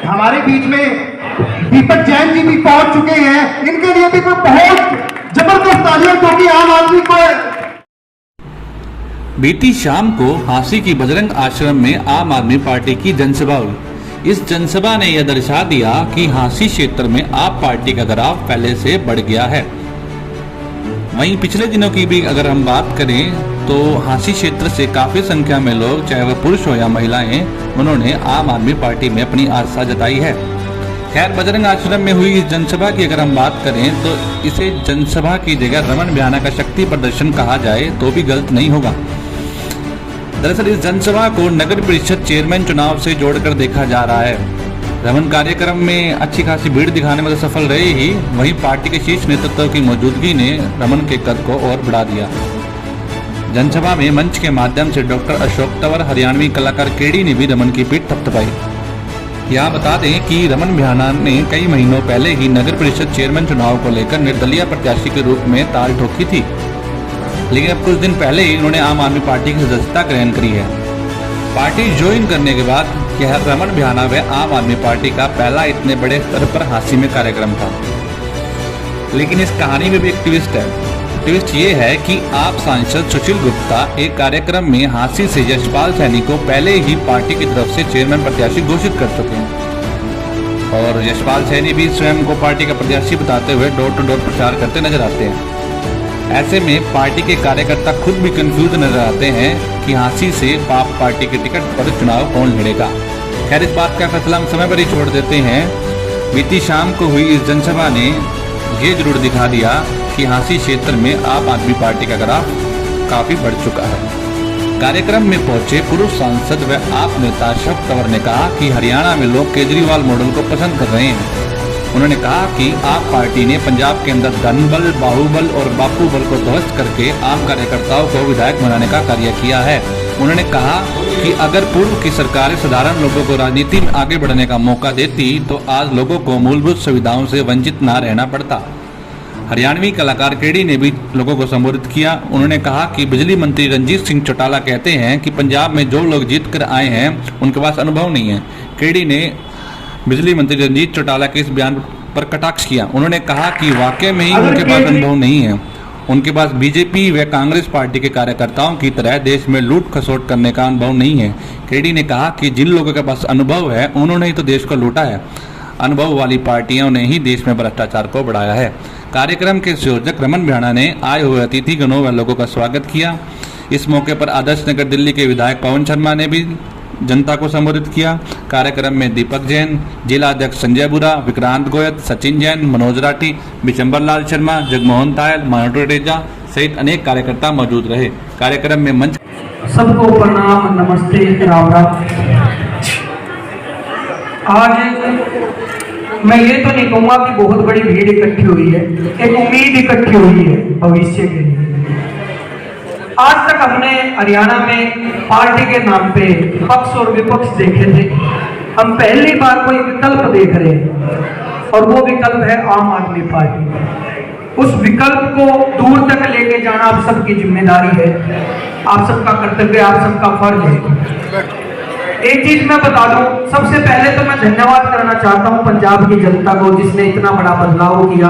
हमारे बीच में दीपक जैन जी भी पहुंच चुके हैं, इनके लिए भी कोई बहुत जबरदस्त तालियां, क्योंकि आम आदमी को बीती शाम को हांसी की बजरंग आश्रम में आम आदमी पार्टी की जनसभा हुई। इस जनसभा ने यह दर्शा दिया कि हांसी क्षेत्र में आप पार्टी का ग्राफ पहले से बढ़ गया है। वहीं पिछले दिनों की भी अगर हम बात करें तो हांसी क्षेत्र से काफी संख्या में लोग, चाहे वह पुरुष हो या महिलाएं, उन्होंने आम आदमी पार्टी में अपनी आस्था जताई है। खैर, बजरंग आश्रम में हुई इस जनसभा की अगर हम बात करें तो इसे जनसभा की जगह रमन भ्याना का शक्ति प्रदर्शन कहा जाए तो भी गलत नहीं होगा। दरअसल इस जनसभा को नगर परिषद चेयरमैन चुनाव से जोड़कर देखा जा रहा है। रमन कार्यक्रम में अच्छी खासी भीड़ दिखाने में तो सफल रहे ही, वहीं पार्टी के शीर्ष नेतृत्व की मौजूदगी ने रमन के कद को और बढ़ा दिया। जनसभा में मंच के माध्यम से डॉक्टर अशोक तंवर, हरियाणवी कलाकार केडी ने भी रमन की पीठ थपथपाई। यहाँ बता दें कि रमन भ्याना ने कई महीनों पहले ही नगर परिषद चेयरमैन चुनाव को लेकर निर्दलीय प्रत्याशी के रूप में ताल ठोकी थी, लेकिन अब कुछ दिन पहले ही उन्होंने आम आदमी पार्टी की सदस्यता ग्रहण करी है। पार्टी ज्वाइन करने के बाद यह रमन भ्याना व आम आदमी पार्टी का पहला इतने बड़े स्तर पर हांसी में कार्यक्रम था। लेकिन इस कहानी में भी एक ट्विस्ट है। ट्विस्ट ये है कि आप सांसद सुशील गुप्ता एक कार्यक्रम में हांसी से यशपाल सैनी को पहले ही पार्टी की तरफ से चेयरमैन प्रत्याशी घोषित कर चुके हैं और यशपाल सैनी भी स्वयं को पार्टी का प्रत्याशी बताते हुए डोर टू डोर प्रचार करते नजर आते हैं। ऐसे में पार्टी के कार्यकर्ता खुद भी कंफ्यूज नजर आते हैं कि हांसी से आप पार्टी के टिकट पर चुनाव कौन लड़ेगा। खैर, इस बात का फैसला हम समय पर ही छोड़ देते हैं। बीती शाम को हुई इस जनसभा ने ये जरूर दिखा दिया कि हांसी क्षेत्र में आप आदमी पार्टी का ग्राफ काफी बढ़ चुका है। कार्यक्रम में पहुंचे पूर्व सांसद व आप नेता अशोक तंवर ने कहा कि हरियाणा में लोग केजरीवाल मॉडल को पसंद कर रहे हैं। उन्होंने कहा कि आप पार्टी ने पंजाब के अंदर धनबल, बाहुबल और बापू बल को ध्वस्त करके आम कार्यकर्ताओं को विधायक बनाने का कार्य किया है। उन्होंने कहा कि अगर पूर्व की सरकारें साधारण लोगों को राजनीति में आगे बढ़ने का मौका देती तो आज लोगों को मूलभूत सुविधाओं से वंचित न रहना पड़ता। हरियाणवी कलाकार केडी ने भी लोगों को संबोधित किया। उन्होंने कहा कि बिजली मंत्री रंजीत सिंह चौटाला कहते हैं कि पंजाब में जो लोग जीत कर आए हैं उनके पास अनुभव नहीं है। केडी ने बिजली मंत्री रंजीत चौटाला के इस बयान पर कटाक्ष किया। उन्होंने कहा कि वाकई में ही उनके पास अनुभव नहीं है। उनके पास बीजेपी व कांग्रेस पार्टी के कार्यकर्ताओं की तरह देश में लूट खसोट करने का अनुभव नहीं है। केडी ने कहा कि जिन लोगों के पास अनुभव है उन्होंने ही तो देश को लूटा है। अनुभव वाली पार्टियों ने ही देश में भ्रष्टाचार को बढ़ाया है। कार्यक्रम के संयोजक रमन भ्याना ने आए हुए अतिथिगणों व लोगों का स्वागत किया। इस मौके पर आदर्श नगर दिल्ली के विधायक पवन शर्मा ने भी जनता को संबोधित किया। कार्यक्रम में दीपक जैन, जिला अध्यक्ष संजय बुरा, विक्रांत गोयत, सचिन जैन, मनोज राठी, बिशंबर लाल शर्मा, जगमोहन तायल, मानोटो रेजा सहित अनेक कार्यकर्ता मौजूद रहे। कार्यक्रम में मंच सबको प्रणाम, नमस्ते, राम राम। आज मैं ये तो नहीं कहूँगा कि बहुत बड़ी भीड़ इकट्ठी हुई है, एक उम्मीद इकट्ठी हुई है भविष्य के लिए। आज तक हमने हरियाणा में पार्टी के नाम पे पक्ष और विपक्ष देखे थे। हम पहली बार कोई विकल्प देख रहे हैं और वो विकल्प है आम आदमी पार्टी। उस विकल्प को दूर तक लेके जाना आप सबकी जिम्मेदारी है, आप सबका कर्तव्य, आप सबका फर्ज है। एक चीज मैं बता दूं, सबसे पहले तो मैं धन्यवाद करना चाहता हूं पंजाब की जनता को जिसने इतना बड़ा बदलाव किया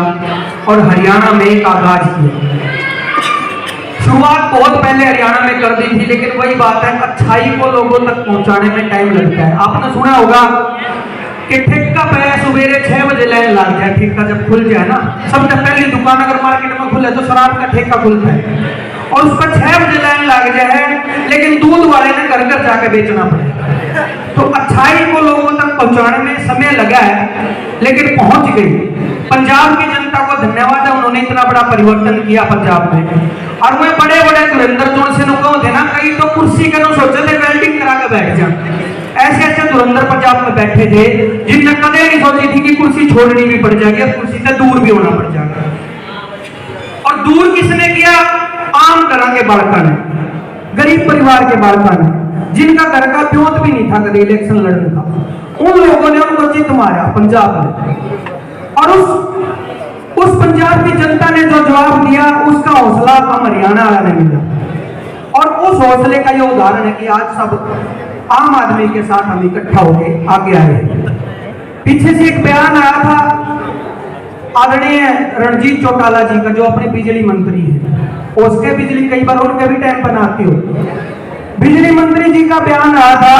और हरियाणा में एक आगाज किया। शुरुआत बहुत पहले हरियाणा में कर दी थी, लेकिन वही बात है, अच्छाई को लोगों तक पहुंचाने में टाइम लगता है। आपने सुना होगा कि ठेका पे सुबेरे 6 बजे लाइन लग जाए, ठेका जब खुल जाए ना, सबसे पहली दुकान अगर मार्केट में खुले तो शराब का ठेका खुलता है और उस पर 6 बजे लाइन लग जाए, लेकिन दूध वाले ने घर घर जाके बेचना पड़ेगा। तो अच्छाई को लोगों तक पहुंचाने में समय लगा है, लेकिन पहुंच गई। पंजाब की जनता को धन्यवाद है, उन्होंने इतना बड़ा परिवर्तन किया पंजाब में। और मैं बड़े बड़े धुरंधर जो से नुकाओ थे ना, कई तो कुर्सी के नो सोचे थे वेल्डिंग करा के बैठ जा। ऐसे ऐसे धुरंधर पंजाब में बैठे थे जिनने कदे नहीं सोची थी कि कुर्सी छोड़नी भी पड़ जाएगी, कुर्सी से दूर भी होना पड़ जाएगा। और दूर किसने किया? आम घरों के बालका ने, गरीब परिवार के बालका ने, जिनका घर का प्योत भी नहीं था कभी इलेक्शन लड़ने का, उन लोगों ने उनको जीत मारा पंजाब में। और उस पंजाब की जनता ने जो जवाब दिया उसका हौसला हम हरियाणा वाला ने मिला। और उस हौसले का ये उदाहरण है कि आज सब आम आदमी के साथ हम इकट्ठा होकर आगे आए। पीछे से एक बयान आया था आदरणीय रणजीत चौटाला जी का, जो अपने बिजली मंत्री है, उसके बिजली कई बार उनके भी टाइम बनाती हो। बिजली मंत्री जी का बयान आया था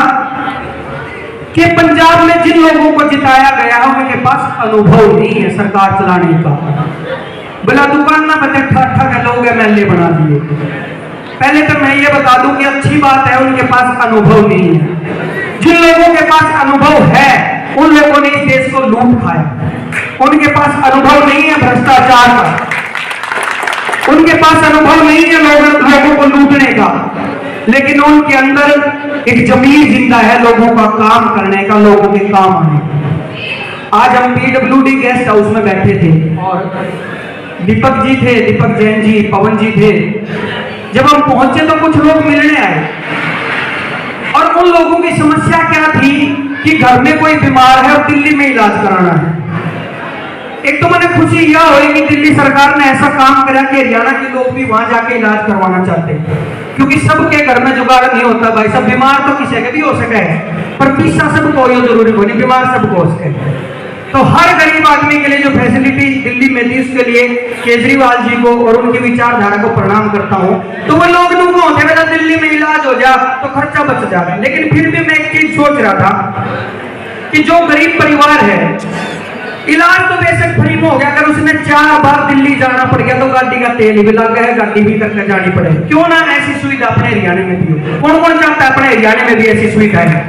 कि पंजाब में जिन लोगों को जिताया गया है उनके पास अनुभव नहीं है सरकार चलाने का। बिला दुकान ना बचे ठा के लोग एमएलए बना दिए। पहले तो मैं ये बता दूं कि अच्छी बात है उनके पास अनुभव नहीं है। जिन लोगों के पास अनुभव है उन लोगों ने इस देश को लूट खाया। उनके पास अनुभव नहीं है भ्रष्टाचार का, उनके पास अनुभव नहीं है लोगों को लूटने का, लेकिन उनके अंदर एक जमीन जिंदा है लोगों का काम करने का, लोगों के काम आने का। आज हम पीडब्ल्यूडी गेस्ट हाउस में बैठे थे और दीपक जी थे, दीपक जैन जी, पवन जी थे। जब हम पहुंचे तो कुछ लोग मिलने आए और उन लोगों की समस्या क्या थी कि घर में कोई बीमार है और दिल्ली में इलाज कराना है। एक तो मैंने खुशी यह हुई कि दिल्ली सरकार ने ऐसा काम करा कि हरियाणा के लोग भी वहां जाके इलाज करवाना चाहते हैं, क्योंकि सबके घर में जुगाड़ नहीं होता भाई साहब। बीमार तो किसी के भी हो सके, पर पीछा सबको ये जरूरी नहीं, बीमार सबको हो सके। तो हर गरीब आदमी के लिए जो फैसिलिटी दिल्ली में थी उसके लिए केजरीवाल जी को और उनकी विचारधारा को प्रणाम करता हूं। तो वो लोग होते हैं दिल्ली में इलाज हो जा तो खर्चा बच जाएगा, लेकिन फिर भी मैं एक चीज सोच रहा था कि जो गरीब परिवार है, इलाज तो बेशक फ्री में हो गया, अगर उसने 4 बार दिल्ली जाना पड़ गया तो गाड़ी का तेल भी लग गया, गाड़ी भी करके जानी पड़े। क्यों ना ऐसी सुविधा अपने हरियाणा में भी हो? कौन कौन चाहता है अपने हरियाणा में भी ऐसी सुविधा है?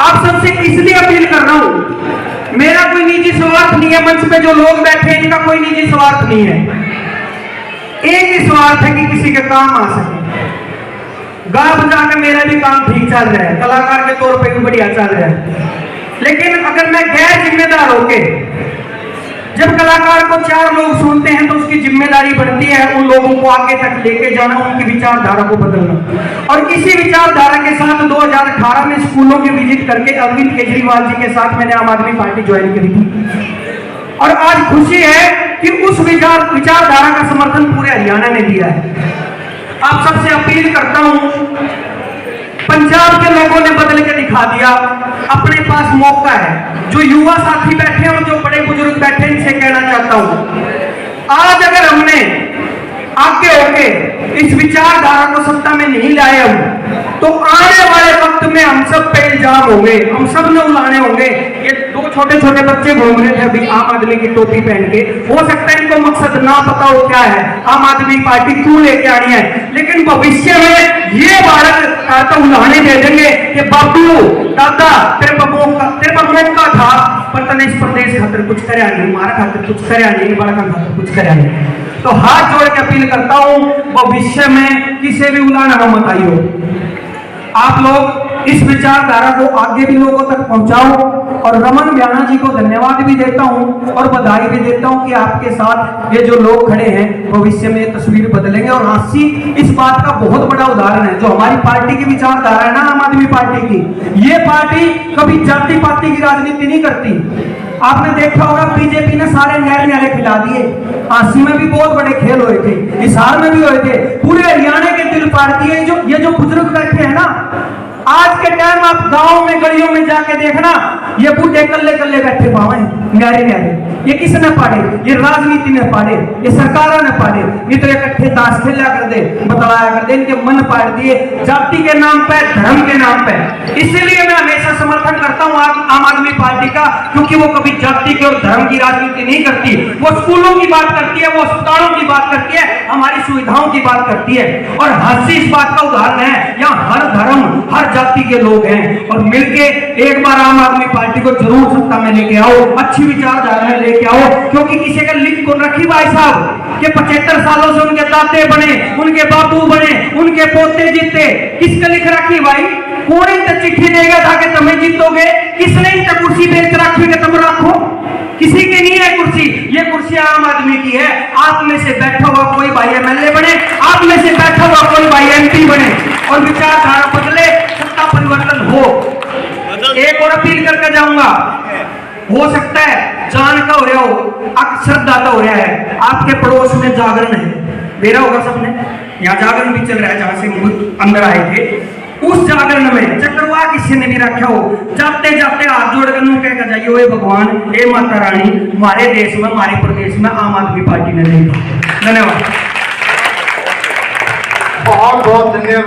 आप सबसे इसलिए अपील कर रहा हूं, मेरा कोई निजी स्वार्थ नहीं है, मंच पे जो लोग बैठे हैं इनका कोई निजी स्वार्थ नहीं है। एक ही स्वार्थ है कि किसी के काम आ सके। गा बजा के मेरा भी काम ठीक चल रहा है, कलाकार के तौर पे भी बढ़िया चल रहा है, लेकिन अगर मैं गैर जिम्मेदार होके, जब कलाकार को 4 लोग सुनते हैं तो उसकी जिम्मेदारी बनती है उन लोगों को आगे तक लेके जाना, उनकी विचारधारा को बदलना। और इसी विचारधारा के साथ 2018 में स्कूलों की विजिट करके अरविंद केजरीवाल जी के साथ मैंने आम आदमी पार्टी ज्वाइन करी थी और आज खुशी है कि उस विचारधारा का समर्थन पूरे हरियाणा ने दिया है। आप सबसे अपील करता हूं, पंजाब के लोगों ने बदल के दिखा दिया, अपने पास मौका है। जो युवा साथी बैठे और जो बड़े बुजुर्ग बैठे, इनसे कहना चाहता हूं, आज अगर हमने आगे होके इस विचारधारा को सत्ता में नहीं लाए हम, तो आने वाले वक्त में हम सब पे इल्जाम होंगे, हम सब ने उलाने होंगे। ये 2 छोटे छोटे बच्चे घूम रहे थे अभी आम आदमी की टोपी पहन के, हो सकता है इनको मकसद ना पता हो क्या है, आम आदमी पार्टी क्यों लेके आनी है, लेकिन भविष्य में ये बालक तो उलाने दे देंगे कि बाबू दादा तेरे मौका था, पर तने इस प्रदेश खातिर कुछ करया नहीं, हमारा खातिर कुछ करया नहीं, बड़ा खातिर कुछ करया नहीं। तो हाथ जोड़ के अपील करता हूं, भविष्य में किसी भी उलाना मत आइयो। आप लोग इस विचारधारा को आगे भी लोगों तक पहुंचाओ। और रमन म्याना जी को धन्यवाद भी देता हूं और बधाई भी देता हूं कि आपके साथ ये जो लोग खड़े हैं भविष्य में तस्वीर बदलेंगे। और हांसी इस बात का बहुत बड़ा उदाहरण है, जो हमारी पार्टी की विचारधारा है ना, आम आदमी पार्टी की, ये पार्टी कभी जाति पाति की राजनीति नहीं करती। आपने देखा होगा बीजेपी ने सारे न्यायालय खिला दिए, हांसी में भी बहुत बड़े खेल हुए थे, हिसार में भी हुए थे, पूरे हरियाणा के दिल पार दिए। ये जो बुजुर्ग बैठे हैं ना, आज के टाइम आप गांव में गलियों में जाके देखना, ये बूढ़े कल्ले कल्ले बैठे पावे न्यारे न्यारे। ये किसने पाड़े? ये राजनीति ने पाड़े, ये सरकारों ने पाड़े। इतने इकट्ठे ताश खेला कर दे, बतलाया कर दे, इनके मन पाड़ दिए जाति के नाम पे, धर्म के नाम पे। इसीलिए मैं हमेशा समर्थन करता हूँ आम आदमी पार्टी का, क्योंकि वो कभी जाति के और धर्म की राजनीति नहीं करती। वो स्कूलों की बात करती है, वो अस्पतालों की बात करती है, हमारी सुविधाओं की बात करती है। और हांसी इस बात का उदाहरण है, यहाँ हर धर्म हर जाति के लोग हैं, और मिलके एक बार आम आदमी पार्टी को जरूर सत्ता में लेके आओ, अच्छी विचारधारा में लेके आओ। क्योंकि किसी का लिख को रखी भाई साहब कि 75 सालों से उनके दाते बने, उनके बापू बने, उनके पोते जीते, किसका लिख रखी भाई? कौन इनका चिट्ठी देगा था कि तुम्हें जीतोगे? किसने इनका कुर्सी बेच रखी कि तुम रखो? किसी की नहीं है कुर्सी, ये कुर्सी आम आदमी की है। आप में से बैठा हुआ कोई भाई एमएलए बने, आप में से बैठा हुआ कोई भाई एमपी बने, और विचारधारा बदले, सत्ता परिवर्तन हो। एक और अपील करके जाऊंगा, हो सकता है जान का हो रहा हो, श्रद्धा का हो रहा है, आपके पड़ोस में जागरण है, मेरा होगा सबने, यहाँ जागरण भी चल रहा है जहां से अंदर आए थे। उस जागरण में चक्रवाह किसी ने भी रखा हो, जाते जाते हाथ जोड़ कर कह कर जाइए, ओए भगवान, हे माता रानी, हमारे देश में, हमारे प्रदेश में आम आदमी पार्टी ने नहीं। धन्यवाद। बहुत बहुत धन्यवाद।